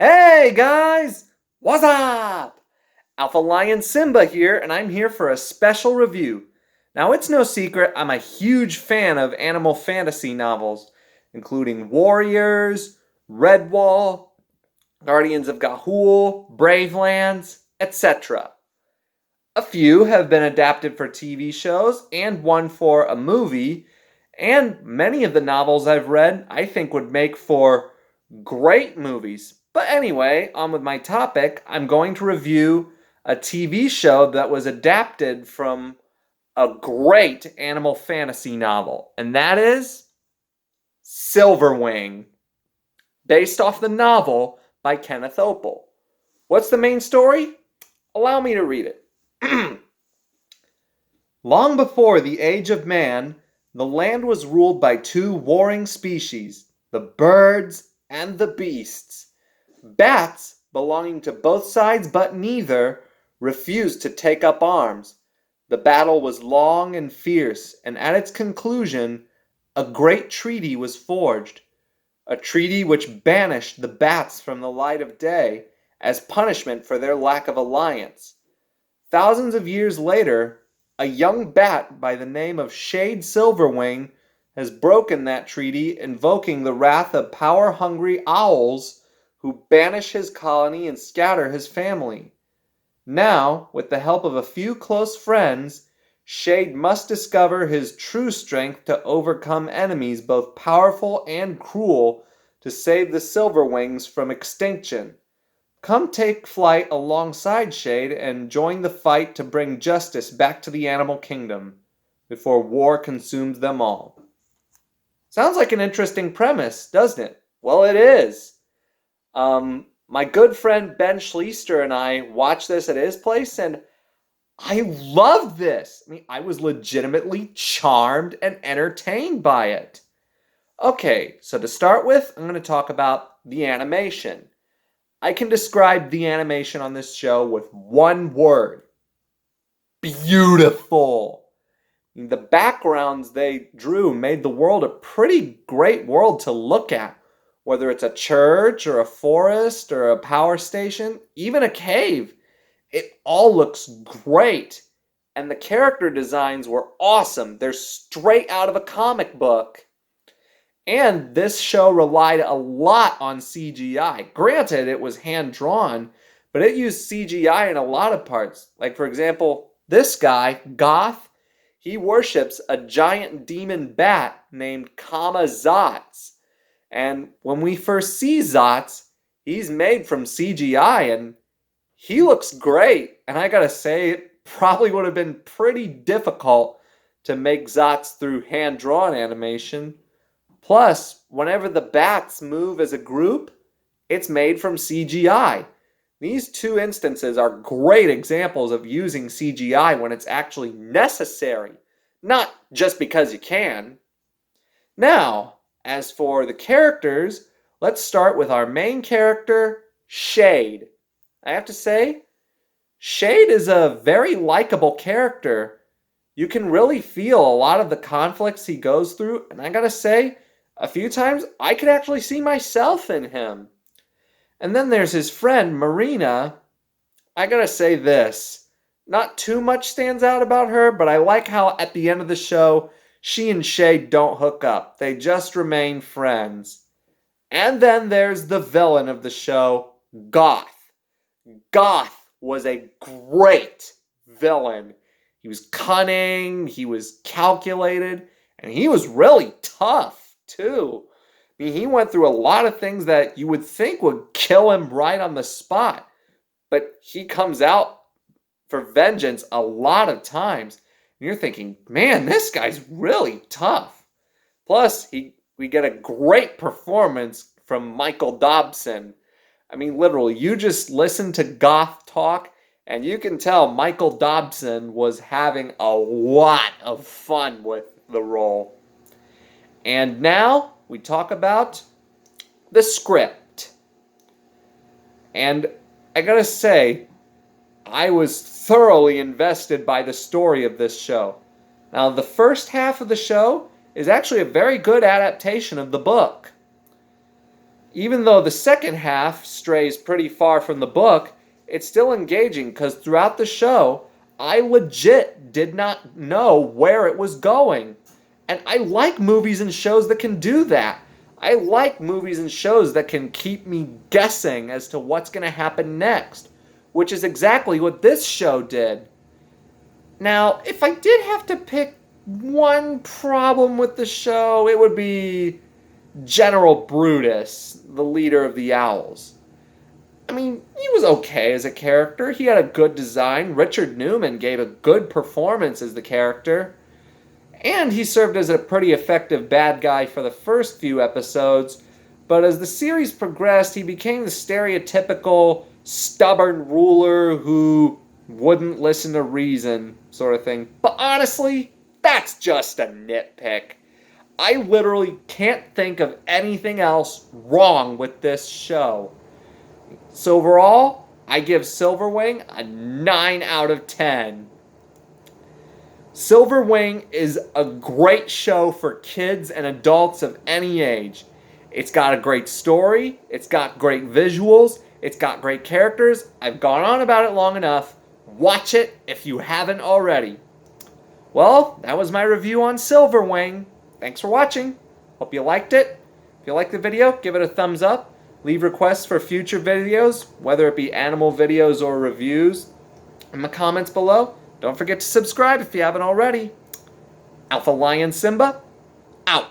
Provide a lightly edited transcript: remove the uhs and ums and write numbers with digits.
Hey guys! What's up? Alpha Lion Simba here, and I'm here for a special review. Now, it's no secret I'm a huge fan of animal fantasy novels, including Warriors, Redwall, Guardians of Ga'Hoole, Bravelands, etc. A few have been adapted for TV shows and one for a movie, and many of the novels I've read I think would make for great movies. But anyway, on with my topic, I'm going to review a TV show that was adapted from a great animal fantasy novel, and that is Silverwing, based off the novel by Kenneth Opel. What's the main story? Allow me to read it. Long before the age of man, the land was ruled by two warring species, the birds and the beasts. Bats, belonging to both sides but neither, refused to take up arms. The battle was long and fierce, and at its conclusion, a great treaty was forged. A treaty which banished the bats from the light of day as punishment for their lack of alliance. Thousands of years later, a young bat by the name of Shade Silverwing has broken that treaty, invoking the wrath of power-hungry owls who banish his colony and scatter his family. Now, with the help of a few close friends, Shade must discover his true strength to overcome enemies both powerful and cruel to save the Silverwings from extinction. Come take flight alongside Shade and join the fight to bring justice back to the animal kingdom before war consumes them all. Sounds like an interesting premise, doesn't it? Well, it is. My good friend Ben Schleister and I watched this at his place, and I loved this. I was legitimately charmed and entertained by it. Okay, so to start with, I'm going to talk about the animation. I can describe the animation on this show with one word: beautiful. The backgrounds they drew made the world a pretty great world to look at. Whether it's a church or a forest or a power station, even a cave, it all looks great. And the character designs were awesome. They're straight out of a comic book. And this show relied a lot on CGI. Granted, it was hand-drawn, but it used CGI in a lot of parts. Like, for example, this guy, Goth, he worships a giant demon bat named Kama Zotz. And when we first see Zotz, he's made from CGI, and he looks great. And I gotta say, it probably would have been pretty difficult to make Zotz through hand-drawn animation. Plus, whenever the bats move as a group, it's made from CGI. These two instances are great examples of using CGI when it's actually necessary, not just because you can. Now, as for the characters, let's start with our main character, Shade. I have to say, Shade is a very likable character. You can really feel a lot of the conflicts he goes through, and I gotta say, a few times I could actually see myself in him. And then there's his friend, Marina. I gotta say this, not too much stands out about her, but I like how at the end of the show, she and Shade don't hook up. They just remain friends. And then there's the villain of the show, Goth. Goth was a great villain. He was cunning, he was calculated, and he was really tough, too. He went through a lot of things that you would think would kill him right on the spot. But he comes out for vengeance a lot of times. And you're thinking, man, this guy's really tough. Plus, we get a great performance from Michael Dobson. Literally, you just listen to Goth talk, and you can tell Michael Dobson was having a lot of fun with the role. And now, we talk about the script. And I gotta say, I was thoroughly invested by the story of this show. Now, the first half of the show is actually a very good adaptation of the book. Even though the second half strays pretty far from the book, it's still engaging because throughout the show, I legit did not know where it was going. And I like movies and shows that can do that. I like movies and shows that can keep me guessing as to what's going to happen next, which is exactly what this show did. Now, if I did have to pick one problem with the show, it would be General Brutus, the leader of the Owls. I mean, he was okay as a character. He had a good design. Richard Newman gave a good performance as the character. And he served as a pretty effective bad guy for the first few episodes. But as the series progressed, he became the stereotypical stubborn ruler who wouldn't listen to reason sort of thing. But honestly, that's just a nitpick. I literally can't think of anything else wrong with this show. So overall, I give Silverwing a 9 out of 10. Silverwing is a great show for kids and adults of any age. It's got a great story, it's got great visuals, it's got great characters. I've gone on about it long enough. Watch it if you haven't already. Well, that was my review on Silverwing. Thanks for watching. Hope you liked it. If you liked the video, give it a thumbs up. Leave requests for future videos, whether it be animal videos or reviews, in the comments below. Don't forget to subscribe if you haven't already. AlphaLionSimba, out.